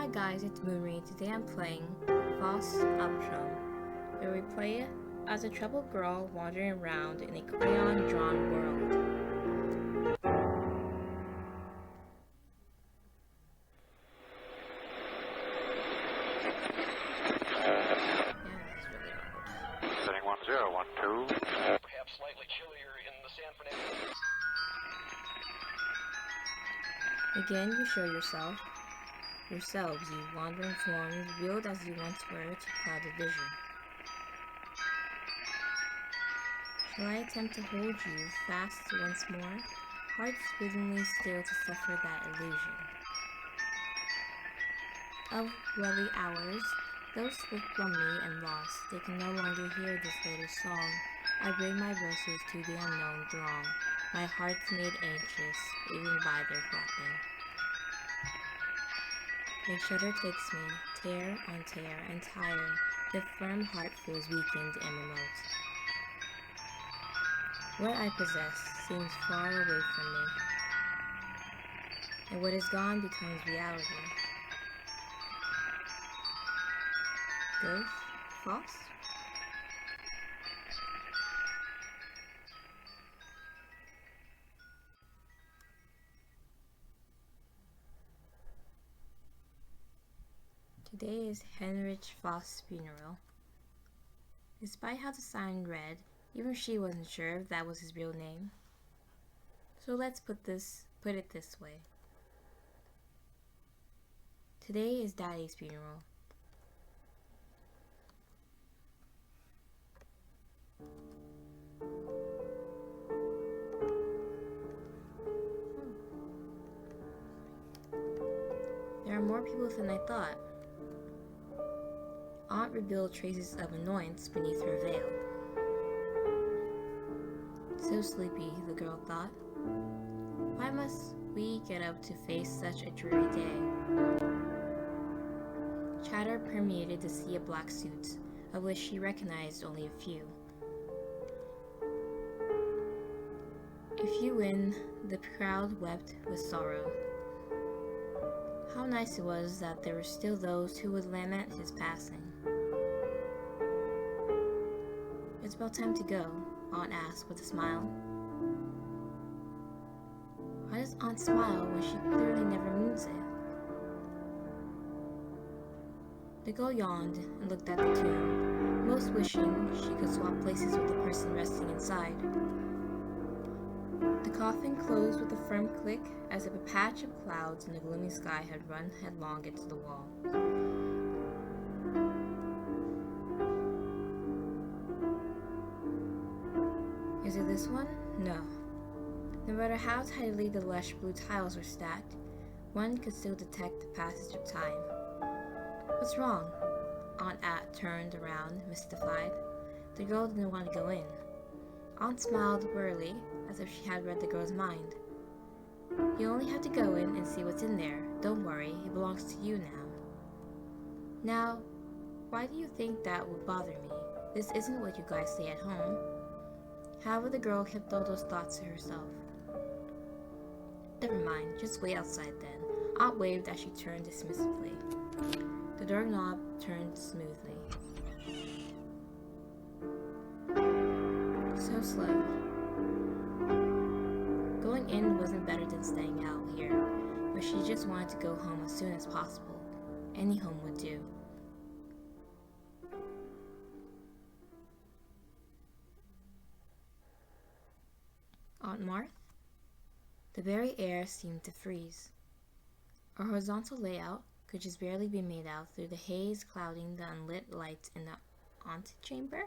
Hi guys, it's Moonry. Today I'm playing Fausts Alptraum, where we play as a troubled girl wandering around in a crayon-drawn world. Yeah, that's really loud. Setting 1012. Perhaps slightly chillier in the San Fernando. Again, you show yourselves, you wandering forms, wheeled as you once were to clouded vision. Shall I attempt to hold you fast once more, hearts willingly still to suffer that illusion? Of lovely hours, those slipped from me and lost, they can no longer hear this latest song. I bring my verses to the unknown throng, my heart's made anxious, even by their flapping. A shudder takes me, tear on tear, and tired, the firm heart feels weakened and remote. What I possess seems far away from me, and what is gone becomes reality. Ghost? False? Today is Heinrich Faust's funeral. Despite how the sign read, even she wasn't sure if that was his real name. So let's put it this way. Today is Daddy's funeral. There are more people than I thought. Aunt revealed traces of annoyance beneath her veil. So sleepy, the girl thought. Why must we get up to face such a dreary day? Chatter permeated the sea of black suits, of which she recognized only a few. A few in, the crowd wept with sorrow. How nice it was that there were still those who would lament his passing. It's about time to go, Aunt asked with a smile. Why does Aunt smile when she clearly never means it? The girl yawned and looked at the tomb, most wishing she could swap places with the person resting inside. The coffin closed with a firm click, as if a patch of clouds in the gloomy sky had run headlong into the wall. Is it this one? No. No matter how tidily the lush blue tiles were stacked, one could still detect the passage of time. What's wrong? Aunt At turned around, mystified. The girl didn't want to go in. Aunt smiled wearily, as if she had read the girl's mind. You only have to go in and see what's in there. Don't worry, it belongs to you now. Now, why do you think that would bother me? This isn't what you guys say at home. However, the girl kept all those thoughts to herself. Never mind, just wait outside then. Aunt waved as she turned dismissively. The doorknob turned smoothly. So slow. Going in wasn't better than staying out here, but she just wanted to go home as soon as possible. Any home would do. Aunt Marthe? The very air seemed to freeze. A horizontal layout could just barely be made out through the haze clouding the unlit lights in the antechamber.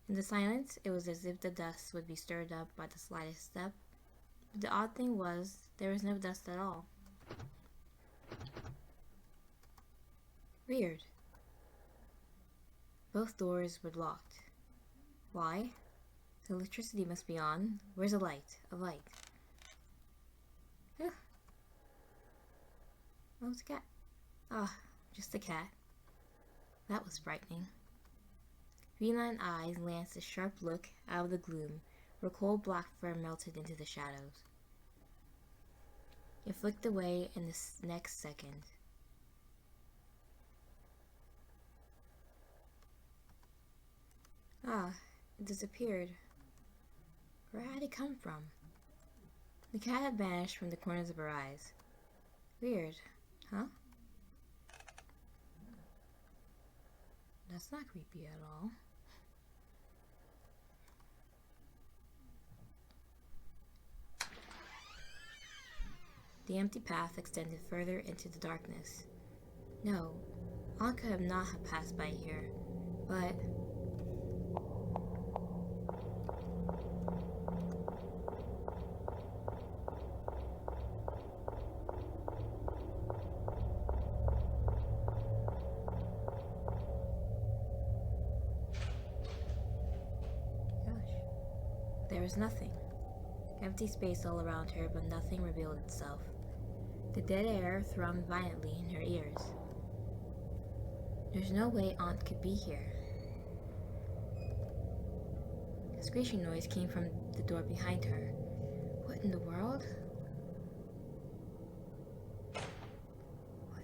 In the silence, it was as if the dust would be stirred up by the slightest step, but the odd thing was, there was no dust at all. Weird. Both doors were locked. Why? The electricity must be on. Where's a light? A light. Ugh. Oh, it's a cat. Ah, just a cat. That was frightening. Feline eyes lanced a sharp look out of the gloom, where cold black fur melted into the shadows. It flicked away in the next second. Ah, it disappeared. Where had it come from? The cat had vanished from the corners of her eyes. Weird, huh? That's not creepy at all. The empty path extended further into the darkness. No, Aunt could not have passed by here, but... Gosh. There was nothing. Empty space all around her, but nothing revealed itself. The dead air thrummed violently in her ears. There's no way Aunt could be here. A screeching noise came from the door behind her. What in the world? What?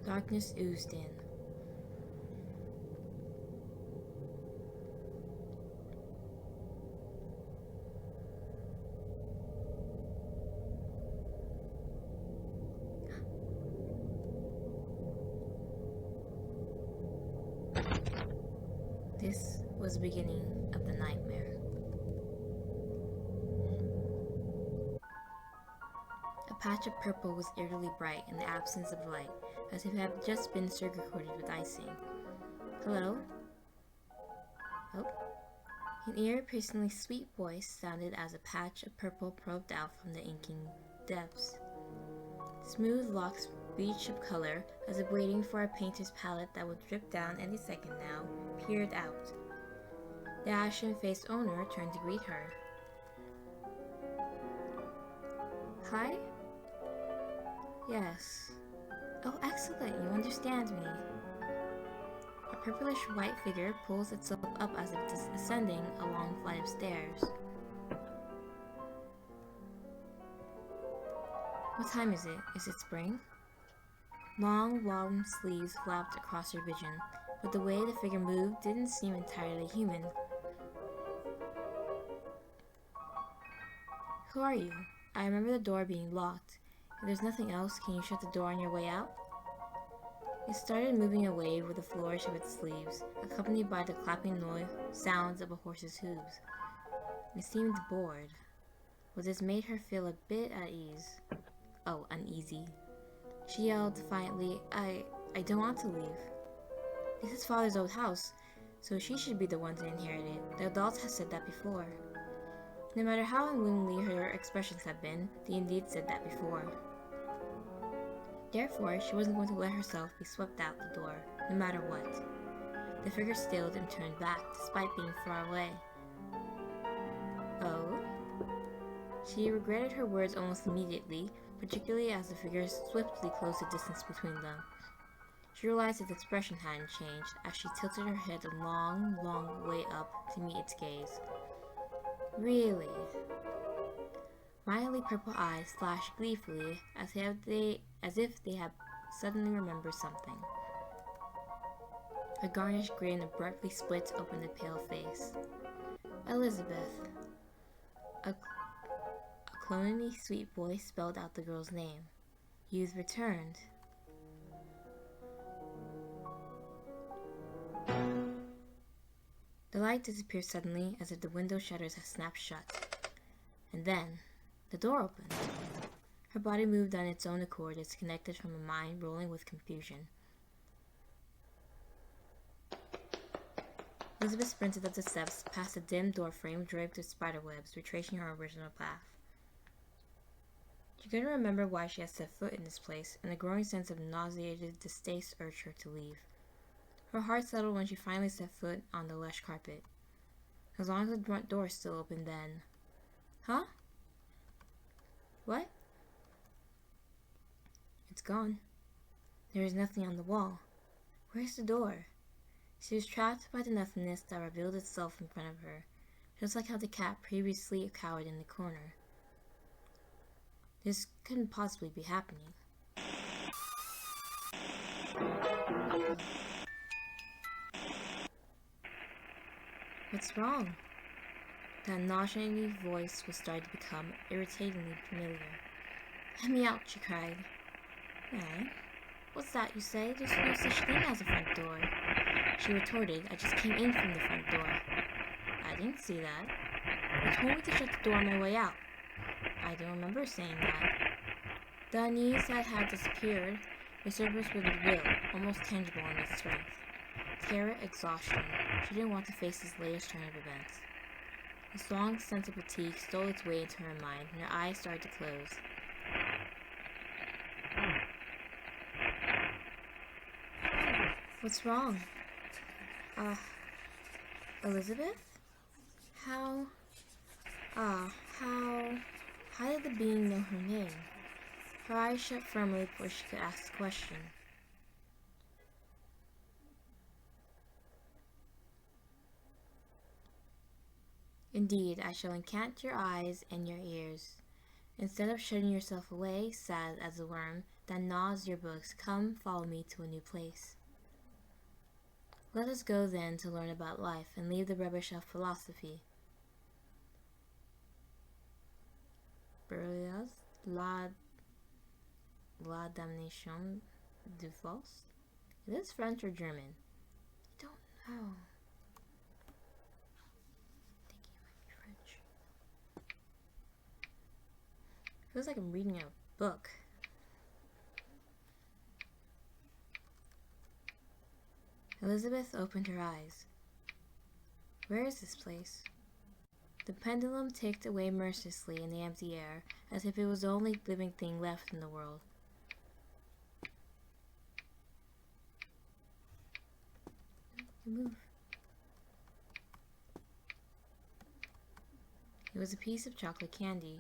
Darkness oozed in. This was the beginning of the nightmare. A patch of purple was eerily bright in the absence of light, as if it had just been sugar-coated with icing. Hello? Oh. An ear-piercingly sweet voice sounded as a patch of purple probed out from the inking depths. Smooth locks beach of color, as if waiting for a painter's palette that would drip down any second now, peered out. The ashen-faced owner turned to greet her. Hi? Yes. Oh, excellent, you understand me. A purplish-white figure pulls itself up as if it is ascending a long flight of stairs. What time is it? Is it spring? Long, warm sleeves flapped across her vision, but the way the figure moved didn't seem entirely human. Who are you? I remember the door being locked. If there's nothing else, can you shut the door on your way out? It started moving away with a flourish of its sleeves, accompanied by the clapping sounds of a horse's hooves. It seemed bored, but this made her feel a bit at ease. Oh, uneasy. She yelled defiantly, I don't want to leave. This is Father's old house, so she should be the one to inherit it. The adults have said that before. No matter how unwillingly her expressions had been, they indeed said that before. Therefore, she wasn't going to let herself be swept out the door, no matter what. The figure stilled and turned back, despite being far away. Oh? She regretted her words almost immediately, particularly as the figure swiftly closed the distance between them. She realized its expression hadn't changed as she tilted her head a long, long way up to meet its gaze. Really? Mildly purple eyes flashed gleefully as if they had suddenly remembered something. A garnished grin abruptly split open the pale face. Elizabeth. A cloningly sweet voice spelled out the girl's name. You've returned. The light disappeared suddenly as if the window shutters had snapped shut. And then, the door opened. Her body moved on its own accord, disconnected from a mind rolling with confusion. Elizabeth sprinted up the steps, past a dim doorframe draped with spiderwebs, retracing her original path. She couldn't remember why she had set foot in this place, and a growing sense of nauseated distaste urged her to leave. Her heart settled when she finally set foot on the lush carpet. As long as the front door still open, then... Huh? What? It's gone. There is nothing on the wall. Where's the door? She was trapped by the nothingness that revealed itself in front of her, just like how the cat previously cowered in the corner. This couldn't possibly be happening. What's wrong? That nauseating voice was starting to become irritatingly familiar. Let me out, she cried. Eh? What's that you say? There's no such thing as a front door. She retorted, I just came in from the front door. I didn't see that. You told me to shut the door on my way out. I don't remember saying that. The unease that had disappeared resurfaced with a will, almost tangible in its strength. Terror, exhaustion. She didn't want to face this latest turn of events. A strong sense of fatigue stole its way into her mind, and her eyes started to close. What's wrong? Elizabeth? How did the being know her name? Her eyes shut firmly before she could ask the question. Indeed, I shall enchant your eyes and your ears. Instead of shutting yourself away, sad as a worm that gnaws your books, come, follow me to a new place. Let us go then to learn about life and leave the rubbish of philosophy. Berlioz, La Damnation du Faust? Is this French or German? I don't know. I think it might be French. Feels like I'm reading a book. Elizabeth opened her eyes. Where is this place? The pendulum ticked away mercilessly in the empty air, as if it was the only living thing left in the world. Move. It was a piece of chocolate candy.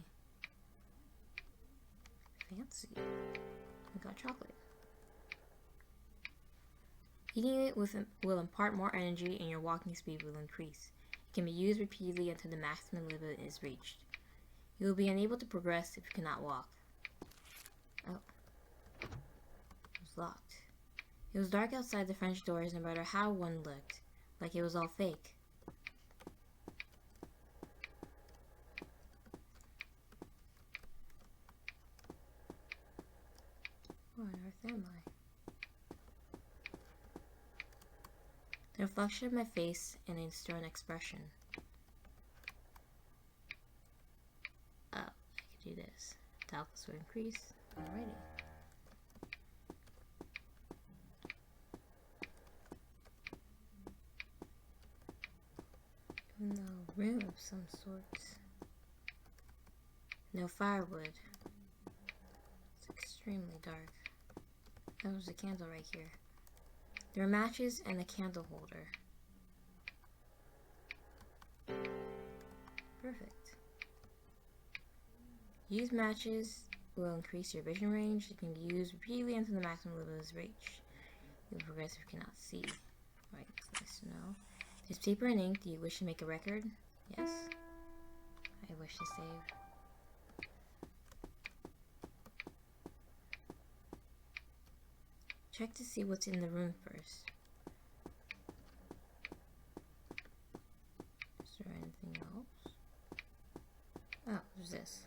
Fancy. I got chocolate. Eating it will impart more energy and your walking speed will increase. It can be used repeatedly until the maximum limit is reached. You will be unable to progress if you cannot walk. Oh. It was locked. It was dark outside the French doors no matter how one looked, like it was all fake. Where on earth am I? The reflection of my face in a stern expression. Oh, I could do this. Doubtless will increase. Alrighty. No room of some sort. No firewood. It's extremely dark. Oh, there's a candle right here. There are matches and a candle holder. Perfect. Use matches will increase your vision range. It can be used repeatedly until the maximum limit is reached. You will progress if you cannot see. Right, that's nice to know. There's paper and ink. Do you wish to make a record? Yes. I wish to save. Check to see what's in the room first. Is there anything else? Oh, there's this.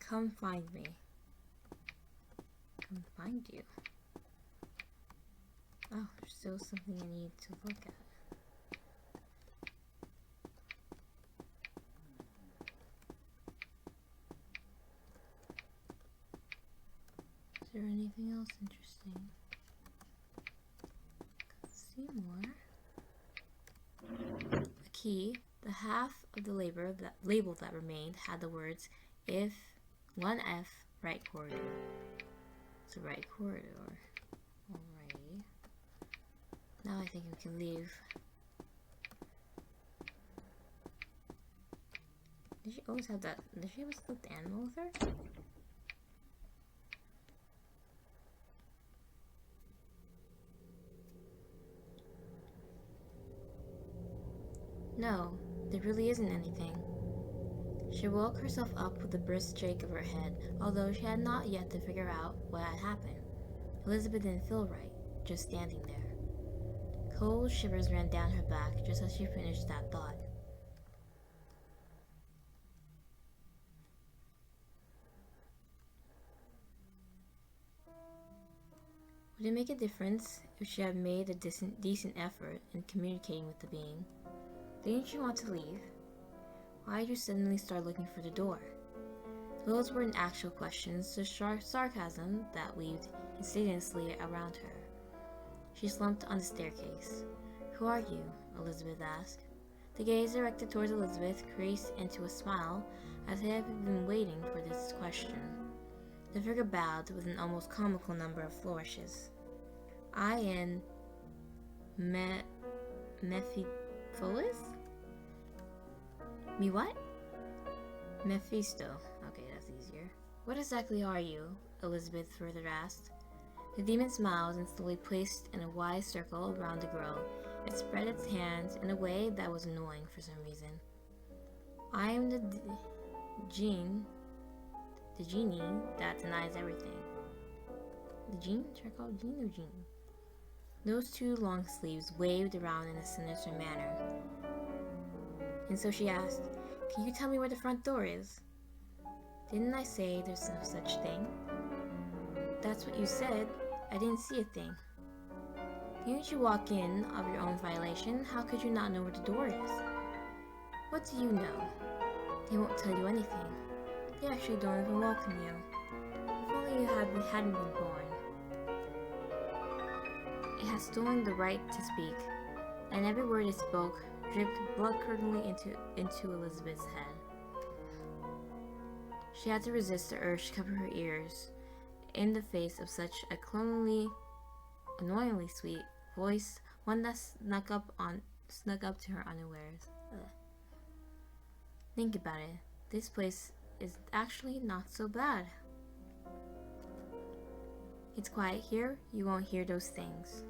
Come find me. Come find you. Oh, there's still something I need to look at. Is there anything else interesting? Let's see more. A key. The half of the label that remained had the words "if 1F right corridor." It's a right corridor. Alrighty. Now I think we can leave. Did she always have that? Did she have a stuffed animal with her? No, there really isn't anything. She woke herself up with a brisk shake of her head, although she had not yet to figure out what had happened. Elizabeth didn't feel right, just standing there. Cold shivers ran down her back just as she finished that thought. Would it make a difference if she had made a decent effort in communicating with the being? Didn't you want to leave? Why did you suddenly start looking for the door? Those weren't actual questions, just sarcasm that weaved insidiously around her. She slumped on the staircase. "Who are you?" Elizabeth asked. The gaze directed towards Elizabeth creased into a smile as if it had been waiting for this question. The figure bowed with an almost comical number of flourishes. "I am Mephistopheles? Me what?" "Mephisto." Okay, that's easier. "What exactly are you?" Elizabeth further asked. The demon smiled and slowly placed in a wide circle around the girl. It spread its hands in a way that was annoying for some reason. "I am the genie that denies everything." The genie? Should I call it genie or genie? Those two long sleeves waved around in a sinister manner. And so she asked, "Can you tell me where the front door is?" "Didn't I say there's no such thing?" "That's what you said. I didn't see a thing." "Didn't you walk in of your own violation? How could you not know where the door is?" "What do you know? They won't tell you anything. They actually don't even welcome you. If only you hadn't been born." It had stolen the right to speak, and every word it spoke dripped blood-curdlingly into Elizabeth's head. She had to resist the urge to cover her ears in the face of such a annoyingly sweet voice, one that snuck up to her unawares. Ugh. Think about it. This place is actually not so bad. It's quiet here. You won't hear those things.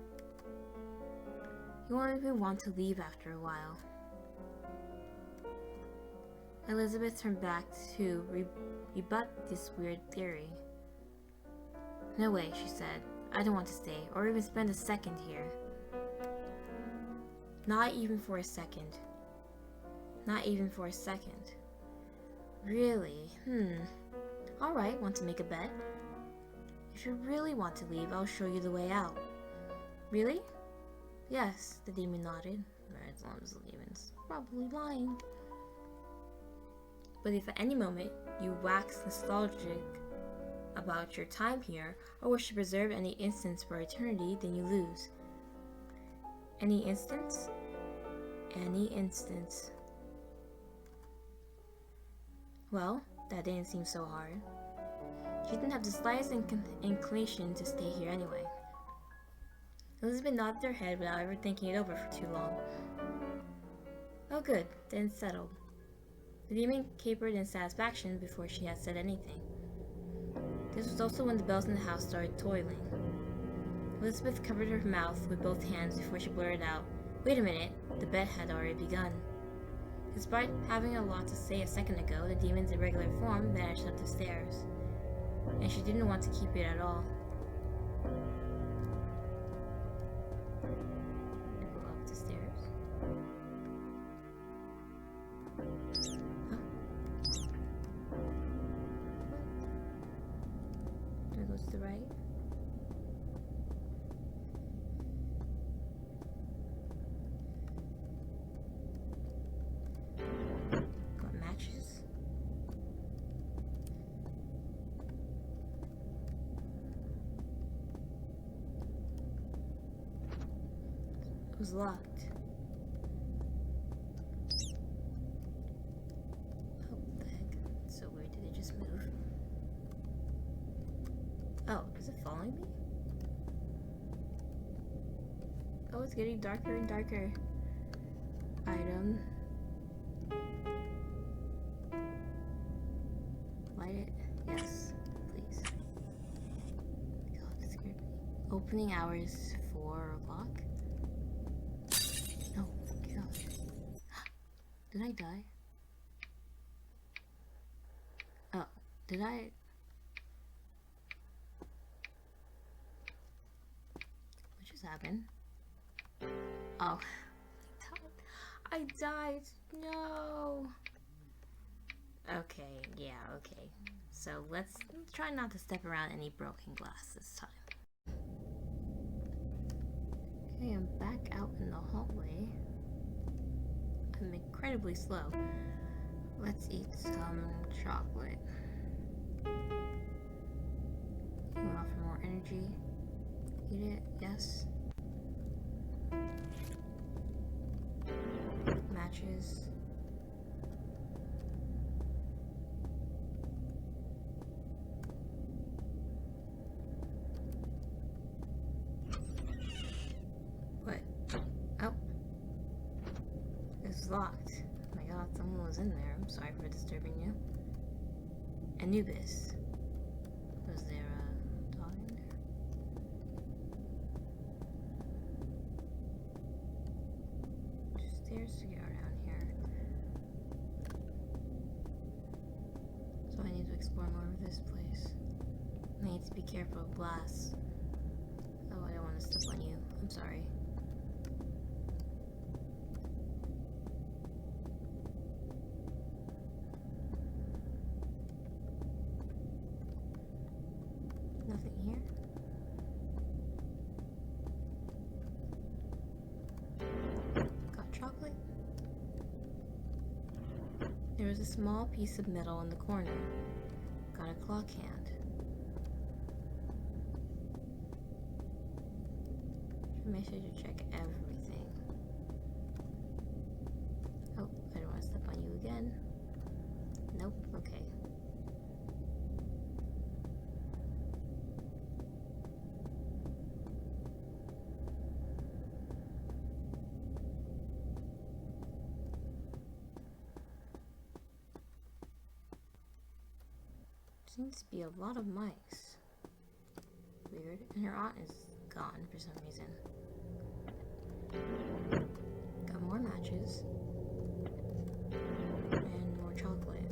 You won't even want to leave after a while. Elizabeth turned back to rebut this weird theory. "No way," she said. "I don't want to stay, or even spend a second here. Not even for a second. Not even for a second." "Really? Alright, want to make a bet? If you really want to leave, I'll show you the way out." "Really?" "Yes," the demon nodded. As long as the demon's probably lying. "But if at any moment you wax nostalgic about your time here, or wish to preserve any instance for eternity, then you lose." "Any instance?" "Any instance." Well, that didn't seem so hard. She didn't have the slightest inclination to stay here anyway. Elizabeth nodded her head without ever thinking it over for too long. "Oh good, then it's settled." The demon capered in satisfaction before she had said anything. This was also when the bells in the house started tolling. Elizabeth covered her mouth with both hands before she blurted out, "Wait a minute," the bet had already begun. Despite having a lot to say a second ago, the demon's irregular form vanished up the stairs, and she didn't want to keep it at all. Go up the stairs. Huh? What? Do I go to the right? Got matches. It was locked. Oh, what the heck? It's so weird. Did it just move? Oh, is it following me? Oh, it's getting darker and darker. Item. Light it. Yes, please. God, that scared me. Opening hours 4 o'clock? No, get out. Did I die? Oh, did I? What just happened? Oh, I died. No. Okay, yeah, okay. So let's try not to step around any broken glass this time. Okay, I'm back out in the hallway. I'm incredibly slow. Let's eat some chocolate. You want for more energy? Eat it, yes. Matches. What? Oh. It's locked. Oh my god, someone was in there. I'm sorry for disturbing you. Anubis. Was there a dog in there? Stairs to get around here. So I need to explore more of this place. I need to be careful of glass. Oh, I don't want to step on you. I'm sorry. Nothing here. Got chocolate. There was a small piece of metal in the corner. Got a clock hand. Make sure to check everything. Oh, I don't want to step on you again. Nope, okay. Seems to be a lot of mice. Weird. And her aunt is gone for some reason. Got more matches. And more chocolate.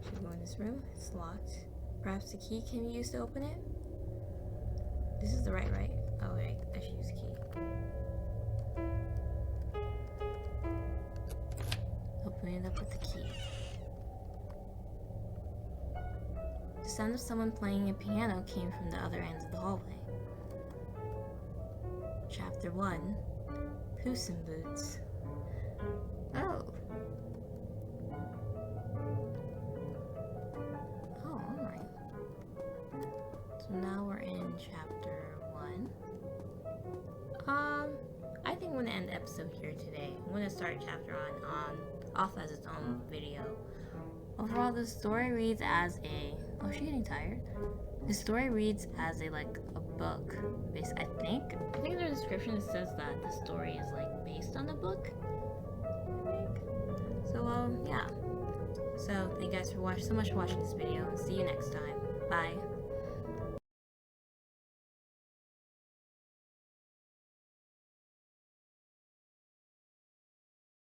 Should we go in this room? It's locked. Perhaps the key can be used to open it? This is the right? Oh wait, I should use the key. Open it up with the key. The sound of someone playing a piano came from the other end of the hallway. Chapter 1, Puss in Boots. Oh. Oh, alright. So now we're in chapter 1. I think I'm gonna end the episode here today. I'm gonna start chapter off as its own video. Overall, the story reads as a... Oh, she's getting tired. The story reads as a book. I think in the description it says that the story is based on a book. I think. So yeah. So thank you guys so much for watching this video, and see you next time. Bye.